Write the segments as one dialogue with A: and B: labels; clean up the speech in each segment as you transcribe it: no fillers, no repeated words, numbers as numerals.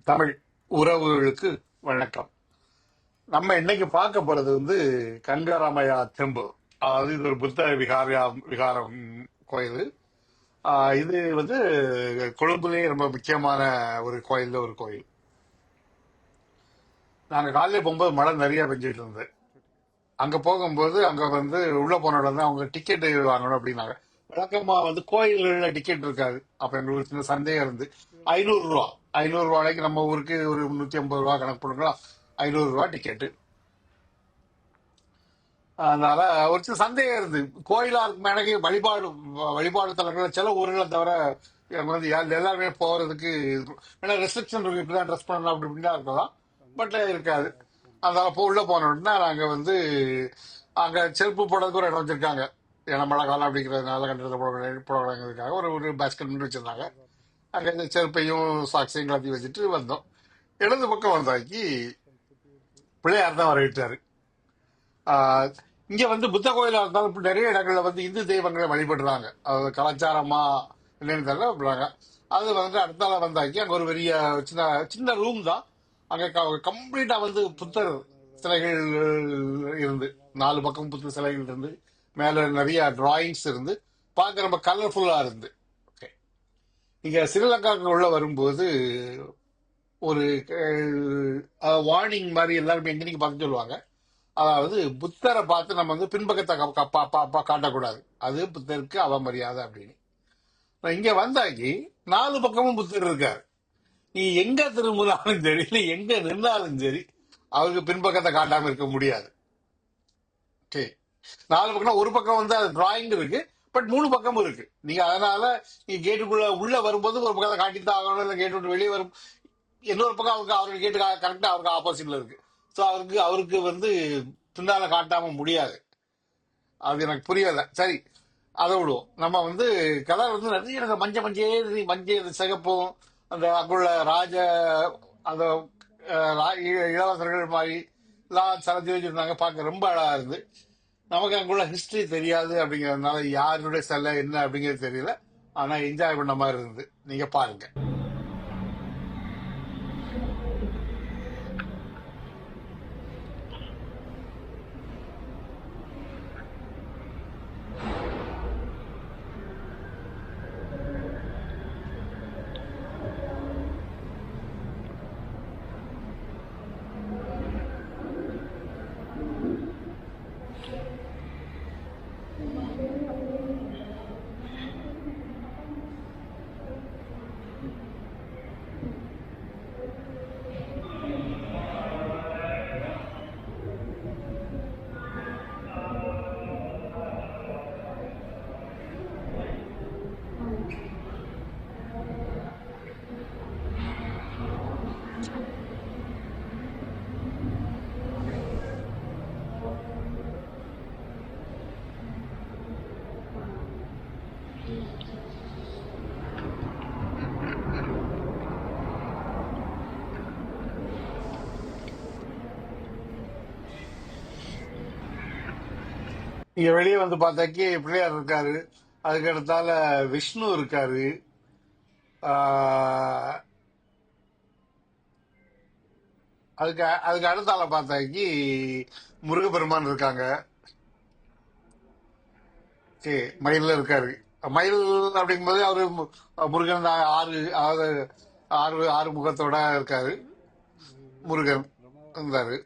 A: தமிழ் உறவுகளுக்கு வணக்கம். நம்ம இன்னைக்கு பார்க்க போறது கங்கராமையா டெம்பிள். அதாவது இது ஒரு புத்த விகாரம் கோயில். இது கொழும்புலேயே ரொம்ப முக்கியமான ஒரு கோயில். நாங்க காலையில போகும்போது மழை நிறைய பெஞ்சிட்டு இருந்தது. அங்க போகும்போது அங்க உள்ள போன உடனே அவங்க டிக்கெட் வாங்கணும் அப்படின்னாங்க. வழக்கமா கோயில்கள்ல டிக்கெட் இருக்காது. அப்ப எங்களுக்கு சின்ன சந்தேகம் இருந்து 500 ரூபா 500 ரூபாய்க்கு நம்ம ஊருக்கு ஒரு 350 ரூபா கணக்கு போடுங்களா. 500 ரூபா டிக்கெட். அதனால ஒரு சில சந்தேகம் இருந்து கோயிலா இருக்கு எனக்கு வழிபாடு தலங்கள் சில ஊர்களை தவிர எனக்கு எல்லாருமே போறதுக்கு ஏன்னா ரெஸ்ட்ரிக்ஷன் இருக்கு. இப்படிதான் ட்ரெஸ் பண்ணணும் அப்படி இப்படிதான் இருக்கலாம். பட் இருக்காது. அதனால உள்ள போன உடனே நாங்க அங்க செருப்பு போடுறதுக்கு ஒரு இடம் வச்சிருக்காங்க. ஏன்னா மழை காலம் அப்படிங்கிறதுனால கண்டிப்பா போடுறதுக்காக ஒரு ஒரு பேஸ்கெட் மட்டும் வச்சிருந்தாங்க. அங்க இந்த செருப்பையும் சாக்ஸையும் கலத்தி வச்சுட்டு வந்தோம். இடது பக்கம் வந்தாக்கி பிள்ளையார் தான் வரவிட்டாரு. இங்க புத்த கோயிலா இருந்தாலும் இப்ப நிறைய இடங்கள்ல இந்து தெய்வங்களை வழிபடுறாங்க. அது கலாச்சாரமா என்னன்னு தெரியல அப்படிறாங்க. அது அடுத்தால வந்தாக்கி அங்க ஒரு பெரிய சின்ன சின்ன ரூம் தான். அங்க கம்ப்ளீட்டா புத்தர் சிலைகள் இருந்து 4 பக்கம் புத்தர் சிலைகள் இருந்து மேல நிறைய டிராயிங்ஸ் இருந்து பார்க்க ரொம்ப கலர்ஃபுல்லா இருந்து. ஓகே, இங்க ஸ்ரீலங்காவுக்கு உள்ள வரும்போது ஒரு வார்னிங் மாதிரி எல்லாருமே எங்க பார்த்து சொல்லுவாங்க. அதாவது புத்தரை பார்த்து நம்ம பின்பக்கத்தை காட்டக்கூடாது. அது புத்தருக்கு அவமரியாதை அப்படின்னு. இங்க வந்தாக்கி 4 பக்கமும் புத்தர் இருக்காரு. நீ எங்க திரும்பினாலும் சரி, இல்லை எங்க நின்றாலும் சரி, அவருக்கு பின்பக்கத்தை காட்டாம இருக்க முடியாது. ஓகே, 4 பக்கம் ஒரு பக்கம் அது டிராயிங் இருக்கு. பட் 3 பக்கமும் இருக்கு. நீங்க அதனால நீ கேட்டுக்குள்ள உள்ள வரும்போது ஒரு பக்கத்தை காட்டித்தான் ஆகணும். இல்லை கேட்டு விட்டு வெளியே வரும் இன்னொரு பக்கம் அவருக்கு கேட்டு கரெக்டா அவருக்கு ஆப்போசிட்ல இருக்கு. ஸோ அவருக்கு பின்னால காட்டாம முடியாது. அது எனக்கு புரியல. சரி, அதை விடுவோம். நம்ம கலர் நிறைய மஞ்சள் சிகப்பும் அந்த அங்குள்ள அந்த இளவரசர்கள் மாதிரி எல்லாம் சரத்தி வச்சிருந்தாங்க. பார்க்க ரொம்ப அழகா இருந்து. நமக்கு அங்குள்ள ஹிஸ்டரி தெரியாது அப்படிங்கறதுனால யாருடைய சிலை என்ன அப்படிங்கிறது தெரியல. ஆனா என்ஜாய் பண்ண மாதிரி இருந்து. நீங்க பாருங்க. இங்க வெளியே பார்த்தாக்கி பிள்ளையார் இருக்காரு. அதுக்கு அடுத்தால விஷ்ணு இருக்காரு. அதுக்கு அடுத்தால பார்த்தாக்கி முருகப்பெருமான் இருக்காங்க. மயில இருக்காரு. மயில் அப்படிங்கும்போது அவரு முருகன் ஆறு ஆறு ஆறு முகத்தோட இருக்காரு. முருகன் இருந்தாரு.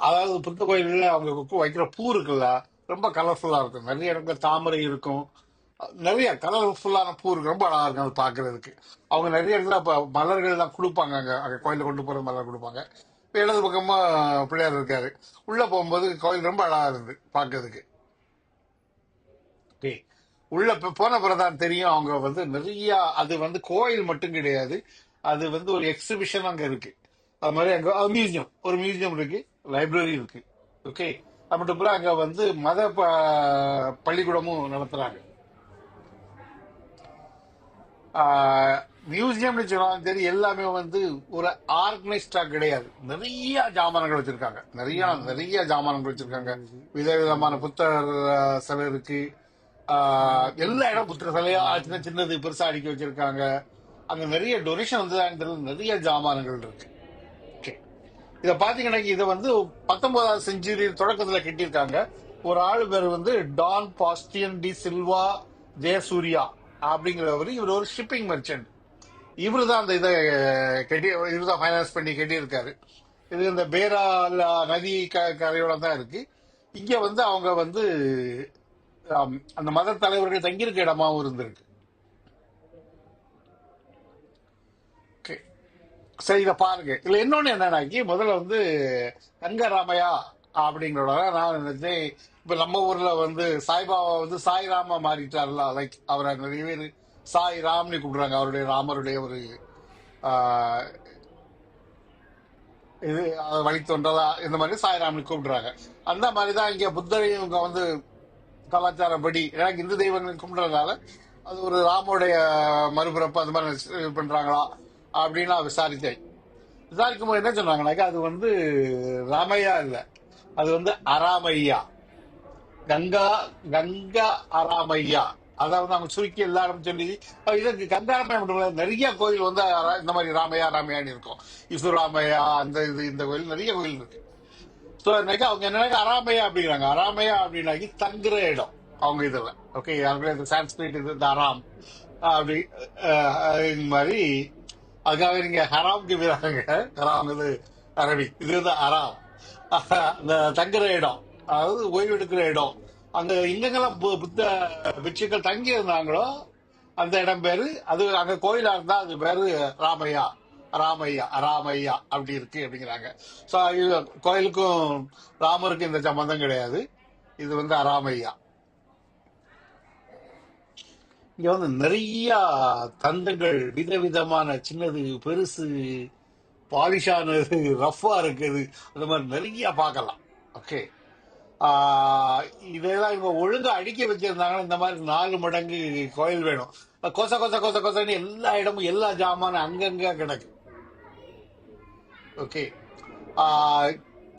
A: அதாவது புத்த கோயில்ல அவங்க வைக்கிற பூ இருக்குல்ல, ரொம்ப கலர்ஃபுல்லா இருக்கும். நிறைய இடத்துல தாமரை இருக்கும். நிறைய கலர்ஃபுல்லான பூ இருக்கு. ரொம்ப அழகா இருக்கும் அது பாக்குறதுக்கு. அவங்க நிறைய இடத்துல மலர்கள் எல்லாம் கொடுப்பாங்க. அங்க கோயில கொண்டு போற மலர் கொடுப்பாங்க. இடது பக்கமா பிள்ளையார் இருக்காரு. உள்ள போகும்போது கோயில் ரொம்ப அழகா இருந்து பாக்குறதுக்கு. உள்ள போன பிறதான் தெரியும். அவங்க நிறைய அது கோயில் மட்டும் கிடையாது. அது ஒரு எக்ஸிபிஷன் அங்க இருக்கு. அது மாதிரி அங்க ஒரு மியூசியம் இருக்கு, லைப்ரரி இருக்கு. ஓகே, அது மட்டும் அங்க மத பள்ளிக்கூடமும் நடத்துறாங்க. மியூசியம்னு சொன்னாலும் சரி எல்லாமே வந்து ஒரு ஆர்கனைஸ்டா கிடையாது. நிறைய ஜாமான்கள் வச்சிருக்காங்க, நிறைய நிறைய ஜாமான்கள் வச்சிருக்காங்க. விதவிதமான புத்தர் சிலை இருக்கு. எல்லா இடம் புத்தர் சிலையா சின்ன சின்னது பெருசா அடுக்கி வச்சிருக்காங்க. அங்க நிறைய டொனேஷன் வந்து நிறைய ஜாமான்கள் இருக்கு. Okay. இத பாத்தீங்கன்னா இதை வந்து 19ஆம் செஞ்சுரி தொடக்கத்துல கட்டியிருக்காங்க. ஒரு ஆளு பேர் வந்து டான் பாஸ்டியன் டி சில்வா ஜெயசூர்யா அப்படிங்கிறவர். இவர் ஒரு ஷிப்பிங் மெர்ச்சன்ட். இவரு தான் அந்த இதை கட்டி, இவர் தான் ஃபைனான்ஸ் பண்ணி கட்டியிருக்காரு. இது இந்த பேரா நதி கரையோட தான் இருக்கு. இங்க வந்து அவங்க வந்து அந்த மத தலைவர்கள் தங்கியிருக்க இடமாவும் இருந்திருக்கு. Okay. சரி, இதை பாருங்க. இதுல இன்னொன்னு என்னன்னாக்கி முதல்ல வந்து கங்கராமையா அப்படிங்கிறோட நான் நினைச்சேன். இப்ப நம்ம ஊர்ல வந்து சாய்பாபா வந்து சாய்ராமா மாறிட்டார்ல, லைக் அவரை நிறைய பேர் சாய் ராம்னு கூப்பிடுறாங்க. அவருடைய ராமருடைய ஒரு ஆஹ், இது வழித்தோன்றலா இந்த மாதிரி சாய்ராம்னு கூப்பிடுறாங்க. அந்த மாதிரிதான் இங்க புத்தரையும் இவங்க வந்து கலாச்சாரப்படி எனக்கு இந்து தெய்வங்கள் கும்பிடுறதுனால அது ஒரு ராமோடைய மறுபிறப்பு அது மாதிரி இது பண்றாங்களா அப்படின்னு நான் விசாரித்தேன். விசாரிக்கும் போது என்ன சொன்னாங்கன்னாக்கா அது வந்து ராமையா இல்ல, அது வந்து அராமையா. கங்கா கங்கா அராமையா. அதாவது அவங்க சுருக்கி எல்லாரும் சொல்லி இதுக்கு கங்காராமையா மட்டும் இல்ல, நிறைய கோயில் வந்து இந்த மாதிரி ராமையா ராமையான்னு இருக்கும். இசுராமையா அந்த இது இந்த கோயில் நிறைய கோயில் இருக்கு. ஸோ அவங்க என்ன அராமையா அப்படிங்கிறாங்க. அராமையா அப்படின்னாக்கி தங்குற இடம் அவங்க இதுல. ஓகே, இந்த சான்ஸ்கிரிட் இது இந்த அராம் அப்படி இந்த மாதிரி. அதுக்காக நீங்க ஹராம்க்கு போயிறாங்க. ஹராம் இது அரபி, இது வந்து அராம். இந்த தங்குற இடம், அதாவது ஓய்வு எடுக்கிற இடம். அங்க எங்கெங்கெல்லாம் புத்த பிட்சுக்கள் தங்கி இருந்தாங்களோ அந்த இடம் பேரு அது. அங்க கோயிலா இருந்தா அது பேரு ராமையா, ராமையா ராமையா அப்படி இருக்கு அப்படிங்கிறாங்க. ஸோ கோயிலுக்கும் ராமருக்கும் இந்த சம்பந்தம் கிடையாது. இது வந்து அராமையா. இங்க வந்து நிறைய தந்தங்கள் விதவிதமான, சின்னது பெருசு, பாலிஷானது, ரஃபா இருக்குது, அந்த மாதிரி நிறைய பார்க்கலாம். ஓகே, இதெல்லாம் இவங்க ஒழுங்கா அடுக்கி வச்சிருந்தாங்கன்னா இந்த மாதிரி 4 மடங்கு கோயில் வேணும். கொச கொச கொச கொசன்னு எல்லா இடமும் எல்லா ஜாமானும் அங்கங்க கிடக்கு. ஓகே,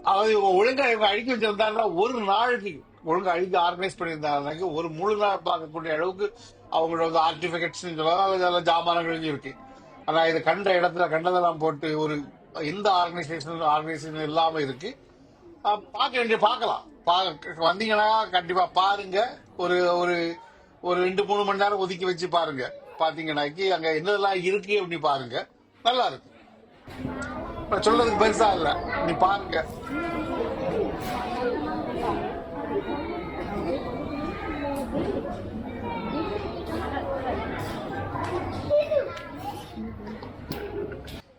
A: அதாவது இவங்க ஒழுங்கா இவங்க அடுக்கி வச்சிருந்தாங்கன்னா ஒரு நாளைக்கு ஒழுங்கா அழுகி ஆர்கனைஸ் பண்ணியிருந்தாங்க ஒரு முழு நாள் பார்க்கக்கூடிய அளவுக்கு அவங்களோட ஆர்டிபிகேட்ஸ் ஜாமானங்கள் இருக்கு. ஆனா இது கண்ட இடத்துல கண்டதெல்லாம் போட்டு ஒரு எந்த ஆர்கனைசேஷன் இல்லாம இருக்கு. பார்க்க வேண்டிய பார்க்கலாம். வந்தீங்கன்னா கண்டிப்பா பாருங்க. ஒரு ஒரு ஒரு 2-3 மணி நேரம் ஒதுக்கி வச்சு பாருங்க. பாத்தீங்கன்னாக்கி அங்க என்னதெல்லாம் இருக்கு அப்படி பாருங்க, நல்லா இருக்கு. சொல்றதுக்கு பெருசா இல்ல, நீ பாருங்க.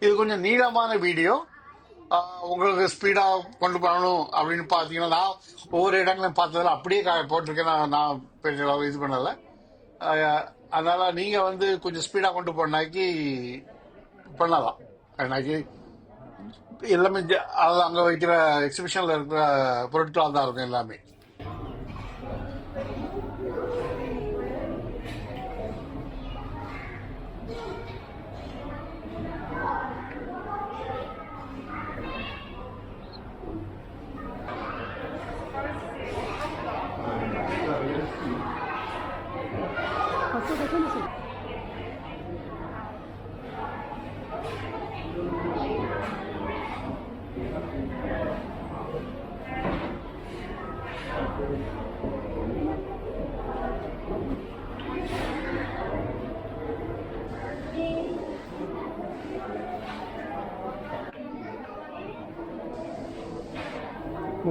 A: இது கொஞ்சம் நீளமான வீடியோ. உங்களுக்கு ஸ்பீடா கொண்டு போகணும் அப்படின்னு பாத்தீங்கன்னா நான் ஒவ்வொரு இடங்களையும் பார்த்ததுல அப்படியே போட்டிருக்கேன். நான் பெரிய இது பண்ணல. அதனால நீங்க வந்து கொஞ்சம் ஸ்பீடா கொண்டு போனாக்கி பண்ணலாம். எனக்கு எல்லாமே அது அங்க வைக்கிற எக்ஸிபிஷன்ல இருக்கிற பொருட்களாக தான் இருக்கும் எல்லாமே.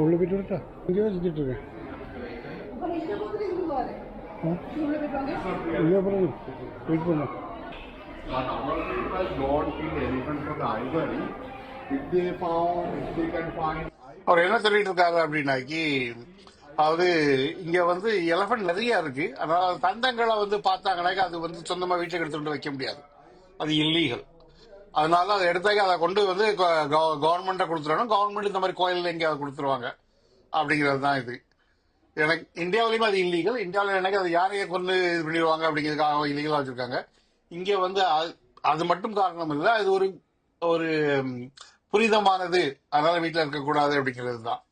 A: உள்ள போயிட்டு வரட்டா? இங்கே வச்சுட்டு இருக்கேன். இங்கே போகிறேன், வெயிட் பண்ண. அவர் என்ன சொல்லிட்டு இருக்காரு அப்படின்னாக்கி, அதாவது இங்க வந்து எலபென்ட் நிறைய இருக்கு. அதனால தந்தங்களை வந்து பார்த்தாங்கன்னாக்கா அது வந்து சொந்தமா வீட்டுக்கு எடுத்துட்டு வைக்க முடியாது, அது இல்லீகல். அதனால அதை எடுத்தாக்க அதை கொண்டு வந்து கவர்மெண்ட்டை கொடுத்துடணும். கவர்மெண்ட் இந்த மாதிரி கோயிலில் எங்கேயாவது கொடுத்துருவாங்க அப்படிங்கிறது தான் இது. எனக்கு இந்தியாவிலையும் அது இல்லீகல். இந்தியாவில் எனக்கு அது யாரையே கொண்டு இது பண்ணிடுவாங்க அப்படிங்கிறதுக்காக இல்லீகலாக வச்சிருக்காங்க. இங்கே வந்து அது மட்டும் காரணம் இல்லை, அது ஒரு ஒரு ம், புனிதமானது, அதனால வீட்டில் இருக்கக்கூடாது அப்படிங்கிறது தான்.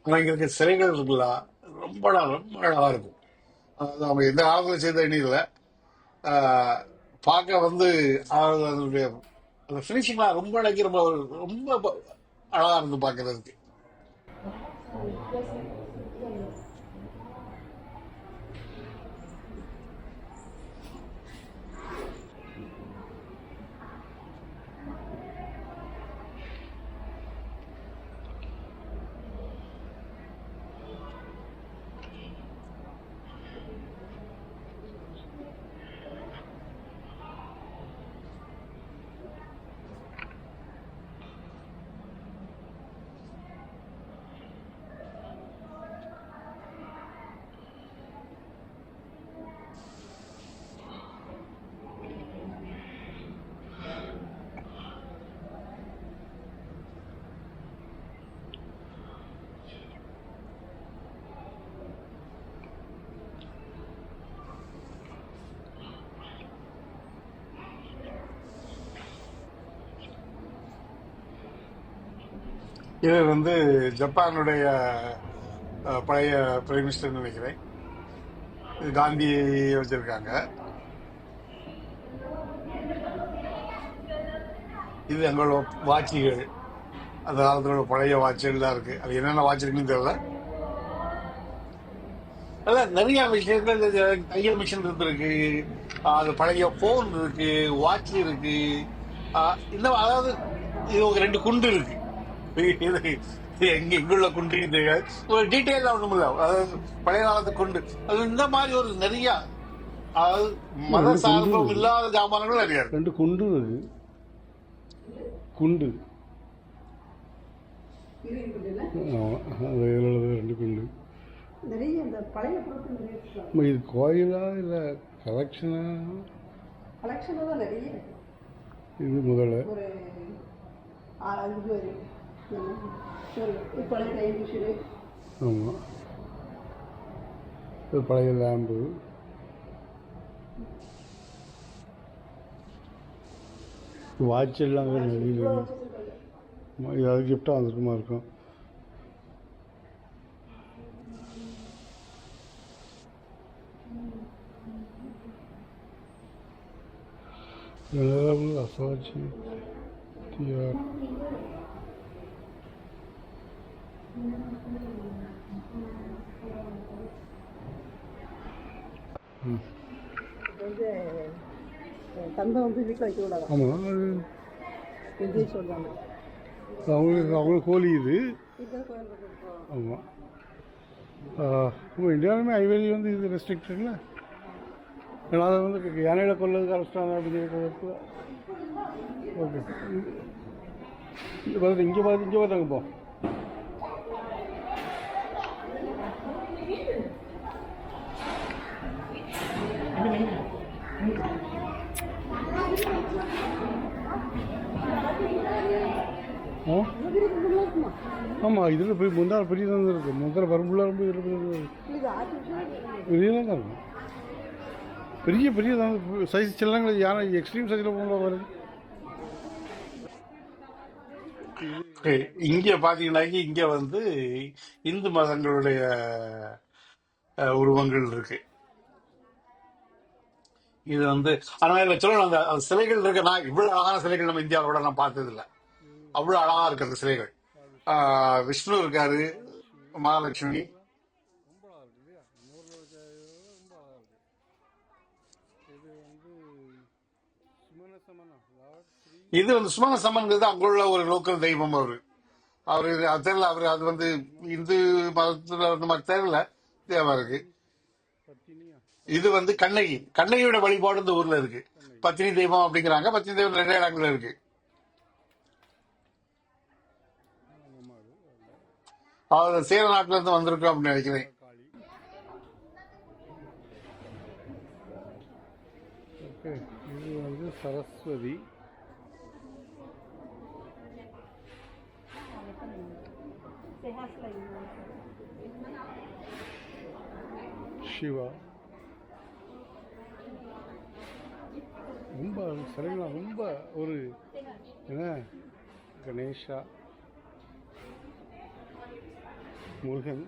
A: ஆனா இங்க இருக்க சிலைகள் இருக்குல்ல, ரொம்ப அழகா இருக்கும். அது அவங்க எந்த காலத்துல செய்த எண்ணில பார்க்க வந்து அதனுடைய அந்த ஃபினிஷிங்லாம் ரொம்ப அழகி, ரொம்ப அழகா இருந்து பார்க்கறதுக்கு. இது வந்து ஜப்பானுடைய பழைய பிரைம் மினிஸ்டர் நினைக்கிறேன். இது காந்தி வச்சிருக்காங்க. இது எங்களோட வாட்சிகள், அந்த காலத்தோட பழைய வாட்சுகள் தான் இருக்கு. அது என்னென்ன வாட்ச் இருக்குன்னு தெரியல. அதான் நிறைய விஷயங்கள், இந்த தையல் மிஷின் இருக்கு, அது பழைய போன் இருக்கு, வாட்ச் இருக்கு. இந்த அதாவது இது ஒரு 2 குண்டு இருக்கு. இது எங்குள்ள குண்டு இது ஒரு டீட்டெயில் ஒண்ணும் இல்ல, அதாவது பழைய காலத்து குண்டு. அது இந்த மாதிரி ஒரு நிறைய, அதாவது மத சார்பம் இல்லாத ஜாமான்கள் நிறைய இருக்கு.
B: 2 குண்டு இருக்கு. குண்டு அது இதில் 2 குண்டு
C: நிறைய இந்த பழைய பொருட்கள் நிறைய இருக்கு.
B: இது கோயிலா இல்லை கலெக்ஷனா?
C: கலெக்ஷனாக தான் நிறைய இருக்கு.
B: இது முதல்ல
C: ஒரு 6 ஒரு பழைய டைம் மிஷினு.
B: ஆமாம், இது பழைய லேம்பு. வாட்ச் எல்லாம் நிறைய ஏதாவது கிஃப்டாக வந்துருக்குமா இருக்கும். அசாட்சி தியார்
C: வந்து தங்கம் வந்து வீட்டில் வைக்க கூடாது.
B: ஆமாம், அது
C: எங்கேயும் சொல்கிறாங்க.
B: அவங்களுக்கு கோழி இது.
C: இதுதான் கோயில் இருக்கும்.
B: ஆமாம், இப்போ இந்தியாவிலுமே ஐவேலி வந்து இது ரெஸ்ட்ரிக்டட்ல. ஏன்னா அதை வந்து யானையில் கொல்லதுக்கு அரெஸ்டான அப்படின்னு. ஓகே, இங்கே பார்த்தாங்க போ. ஆமாம், இதில் போய் முந்தாள் பெரிய தான் இருக்குது. முதல்ல வரும்புள்ள ரொம்ப இதில் பெரிய தான் இருக்கும். பெரிய தான் சைஸ் சில்லங்கள் யானை எக்ஸ்ட்ரீம் சைஸில் போகும்போது வருது.
A: இங்க பாத்தீங்கன்னாக்கி இங்க வந்து இந்து மதங்களுடைய உருவங்கள் இருக்கு. இது வந்து ஆனா இதுல சொல்லணும், அந்த சிலைகள் இருக்கு. நான் இவ்வளவு அழகான சிலைகள் நம்ம இந்தியாவோட நான் பார்த்தது இல்லை. அவ்வளவு அழகா இருக்கிறது சிலைகள். விஷ்ணு இருக்காரு, மகாலட்சுமி. இது வந்து சுமன சம்மன்கிறது அங்குள்ள ஒரு லோக்கல் தெய்வம். அவரு அது தெரியல, அவரு அது வந்து இந்து மதத்துல அந்த மாதிரி தெரியல, தேவை இருக்கு. இது வந்து கண்ணகியோட வழிபாடு இந்த ஊர்ல இருக்கு. பத்தினி தெய்வம் அப்படிங்கிறாங்க. பத்தினி தெய்வம் 2 இடங்கள்ல இருக்கு. அவர் சேர நாட்டுல இருந்து வந்திருக்கோம் அப்படின்னு நினைக்கிறேன்.
B: இது வந்து சரஸ்வதி. சிவா ரொம்ப சிலைகள்லாம் ரொம்ப ஒரு என்ன கணேஷா முருகன்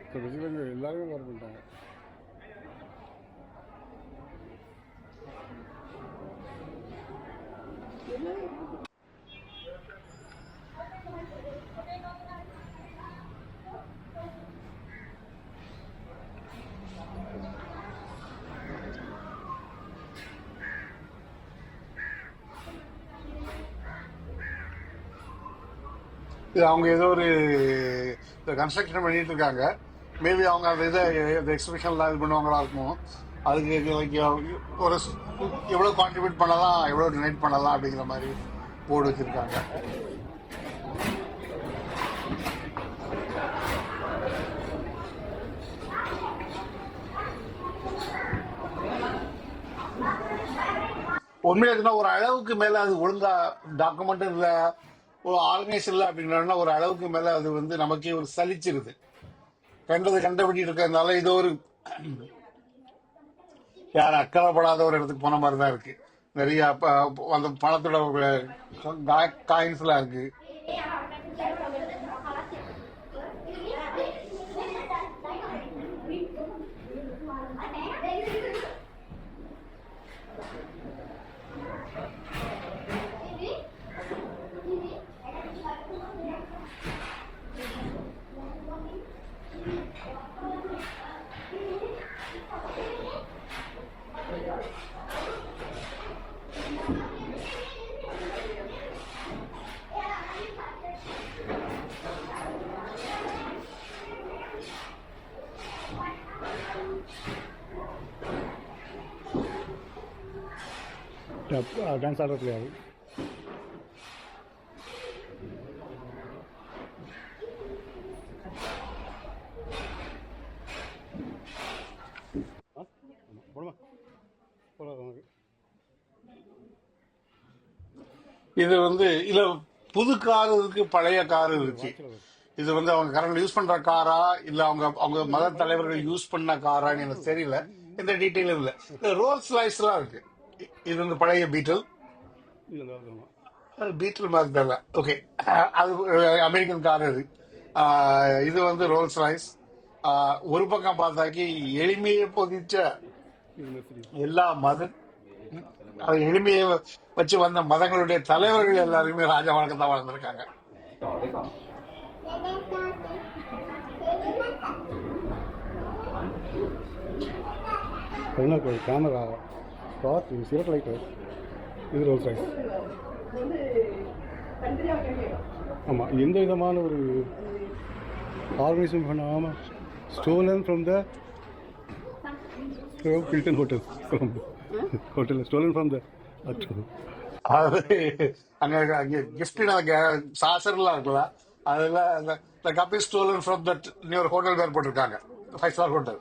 B: இப்போ விஜயலங்க எல்லாருமே வர பண்ணிட்டாங்க.
A: இது அவங்க ஏதோ ஒரு கன்ஸ்ட்ரக்ஷன் பண்ணிட்டு இருக்காங்க. மேபி அவங்க அந்த இதை எக்ஸிபிஷன்லாம் இது பண்ணுவாங்களா இருக்கும். அதுக்கு like ஒரு எவ்வளோ கான்ட்ரிபியூட் பண்ணலாம், எவ்வளோ டொனேட் பண்ணலாம் அப்படிங்கிற மாதிரி போர்டு வச்சுருக்காங்க. உண்மையில இருக்குன்னா ஒரு அளவுக்கு மேல அது ஒழுங்கா டாக்குமெண்ட் இல்ல, ஒரு ஆர்கனைஸ் இல்லை அப்படின்னா ஒரு அளவுக்கு மேல அது வந்து நமக்கே ஒரு சலிச்சிருது. கண்டபடி இருக்கிறதுனால இது ஒரு யாரும் அக்கறைப்படாத ஒரு இடத்துக்கு போன மாதிரி தான் இருக்கு. நிறைய அந்த பணத்தோட காயின்ஸ் எல்லாம் இருக்கு.
B: டான்ஸ் ஆடுற பிள்ளையாரு போடுமா போடாது.
A: இது வந்து இல்ல புது கார் இருக்கு, பழைய கார் இருக்கு. இது வந்து அவங்க கரண்ட் யூஸ் பண்ற காரா இல்ல அவங்க அவங்க மத தலைவர்கள் யூஸ் பண்ண காரான்னு எனக்கு தெரியல. எந்த டீட்டெயிலும் இல்ல. ரோல்ஸ் ரைஸ் எல்லாம் இருக்கு. இது வந்து பழைய பீட்டில் மாதிரி தெரியல. ஓகே, அது அமெரிக்கன் கார். இது வந்து ரோல்ஸ் ராய்ஸ். ஒரு பக்கம் பார்த்தாக்கி எளிமையை பொதிச்ச எல்லா எளிமையை வச்சு வந்த மதங்களுடைய தலைவர்கள் எல்லாருமே ராஜா வழக்கம் தான் வாழ்ந்திருக்காங்க.
B: கேமரா சிறப்பு லைட் இது ரோல்ஸ் ராய்ஸ். ஆமாம், எந்த விதமான ஒரு ஆர்கனைசேஷன் பண்ணாமல் stolon from the Hilton hotel stolon from the
A: அதாவது அங்க கிஃப்ட் சாசர்லாம் இருக்குல்ல, அதுல இந்த கப்பி ஸ்டோலன் ஃப்ரம் தட் ஒரு ஹோட்டல் பேர் போட்டிருக்காங்க, 5 ஸ்டார் ஹோட்டல்.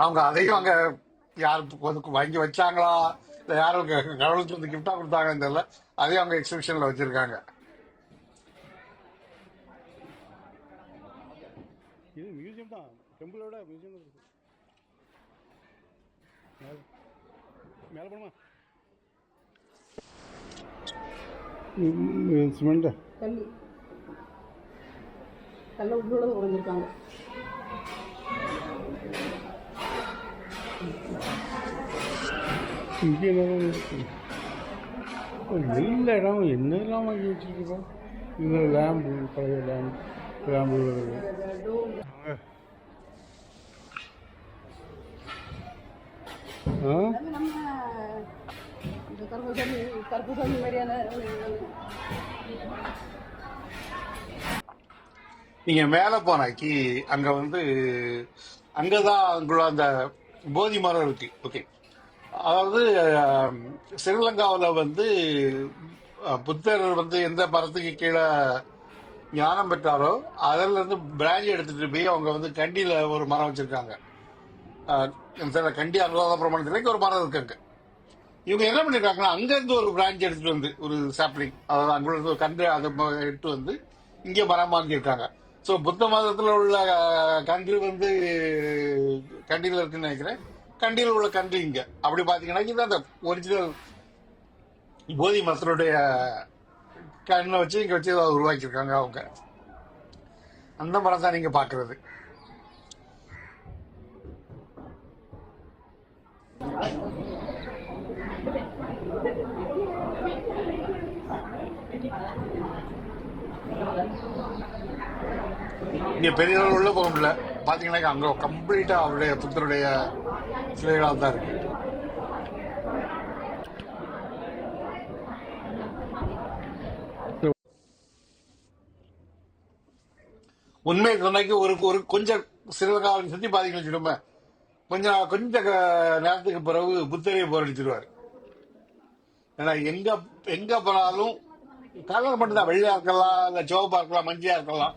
A: அவங்க அதையும் அங்க யாருக்கு வாங்கி வச்சாங்களா இல்ல யாரும் கடவுளுக்கு வந்து கிஃப்டா கொடுத்தாங்கன்னு தெரியல. அதையும் அவங்க எக்ஸிபிஷன்ல வச்சிருக்காங்க.
B: இது மியூசியம் தான், டெம்பிளோட மியூசியம் தான். மேலே போணுமா? சிமெண்ட்
C: கல்ல உள்ளோட உடைஞ்சிருக்காங்க.
B: இங்கே எல்லா இடம் என்னெல்லாம் வாங்கி வச்சுருக்கோம். இது லேம்பு, பழைய லேம்பு
C: கருப்புசாமி மாதிரியான
A: நீங்க மேல போனாக்கி அங்க வந்து அங்கதான் அந்த போதி மரம் இருக்கு. ஓகே, அதாவது ஸ்ரீலங்காவில் வந்து புத்தர் வந்து எந்த மரத்துக்கு கீழே ஞானம் பெற்றாரோ அதில் இருந்து பிராஞ்சி எடுத்துட்டு போய் அவங்க வந்து கண்டியில ஒரு மரம் வச்சிருக்காங்க. கண்டி அனுராதபுரம் ஒரு மரம் இருக்காங்க. இவங்க என்ன பண்ணிருக்காங்கன்னா அங்க இருந்து ஒரு பிரான்ச் எடுத்துட்டு வந்து ஒரு சாப்ளிங், அதாவது அங்க இருந்து ஒரு கண்டு அதை எடுத்து வந்து இங்கே மரம் வாங்கியிருக்காங்க. ஸோ புத்த மதத்தில் உள்ள கண்ட்ரி வந்து கண்டியில் இருக்குன்னு நினைக்கிறேன். கண்டியில் உள்ள கண்ட்ரி இங்க அப்படி பாத்தீங்கன்னா இது அந்த ஒரிஜினல் போதி மரத்தினுடைய கண்ணை வச்சு இங்க வச்சு அதை உருவாக்கியிருக்காங்க அவங்க. அந்த மரம் தான் நீங்க பாக்குறது. இங்க பெரிய அளவு உள்ள போக முடியல. பாத்தீங்கன்னா அங்க கம்ப்ளீட்டா அவருடைய புத்தருடைய சிலைகளாக தான் இருக்கு. உண்மை சொன்னாக்கி ஒரு ஒரு கொஞ்சம் சில காலம் சுத்தி பாத்தீங்கன்னு வச்சுக்கோமே, கொஞ்ச நேரத்துக்கு பிறகு புத்தரையை போரடிச்சிருவாரு. ஏன்னா எங்க எங்க போனாலும் கலர் மட்டும்தான், வெள்ளையா இருக்கலாம், இல்ல சிவப்பா இருக்கலாம், மஞ்சளா இருக்கலாம்.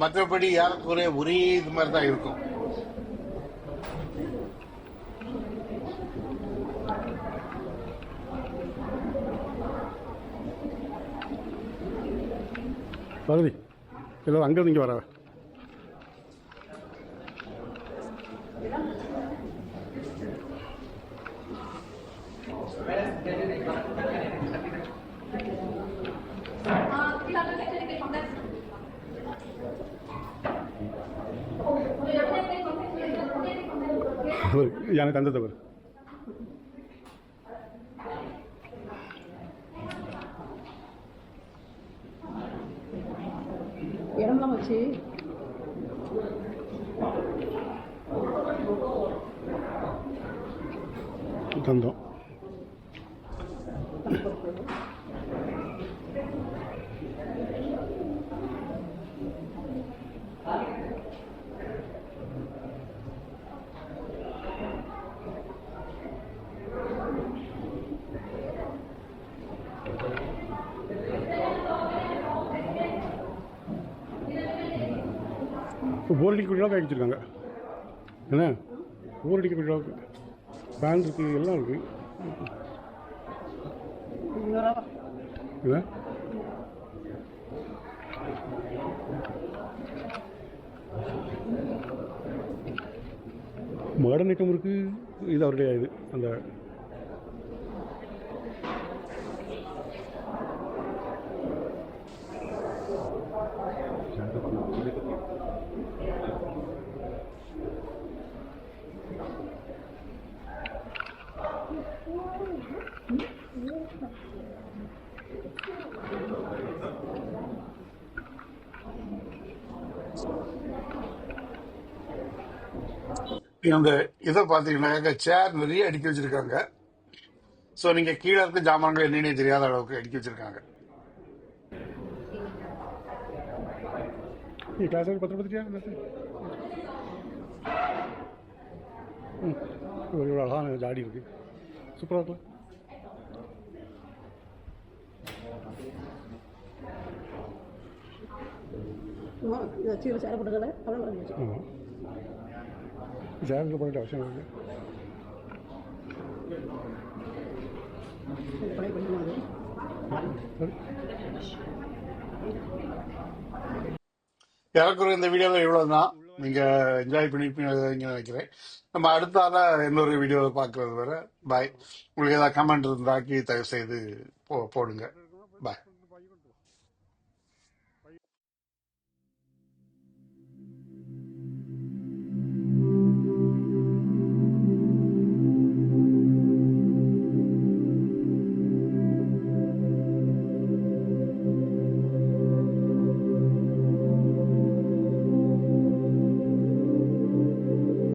A: மற்றபடி ஏறக்குறைய ஒரே இது மாதிரி தான் இருக்கும்.
B: பரதி எல்லோரும் அங்கே இங்கே வர யானை தந்தவர்
C: இடம்லாம் வச்சு
B: தந்தோம். இப்போ போர் அடிக்கக்கூடிய அளவுக்கு வச்சுருக்காங்க. என்ன போர் அடிக்கக்கூடிய அளவுக்கு ஃபேன் இருக்குது, எல்லாம் இருக்குது. என்ன மாடர்ன் ஐட்டம் இருக்குது. இது அவருடைய இது அந்த
A: இந்த இதை பாத்தீங்கன்னா சேர் நிறைய அடுக்கி வச்சிருக்காங்க. ஸோ நீங்க கீழே இருக்க ஜாமான்கள் என்னன்னே தெரியாத அளவுக்கு அடுக்கி வச்சிருக்காங்க.
B: கிளாஸ் பத்திரம் பத்திரியா ஒரு அழகான ஜாடி இருக்கு, சூப்பராக இருக்குல்ல.
C: வச்சு சேர போட்டதில்ல அதான் வச்சு
B: ஆமாம், சேரில் போட்டு அவசியம் இருக்குது.
C: பழைய பண்ணி
A: எனக்கு இந்த வீடியோவில் இவ்வளவுதான். நீங்க என்ஜாய் பண்ணிருப்பீங்க நினைக்கிறேன். நம்ம அடுத்தால இன்னொரு வீடியோவை பார்க்கறது வரை பாய். உங்களுக்கு ஏதாவது கமெண்ட் இருந்தாக்கி தயவு செய்து போடுங்க. பாய்.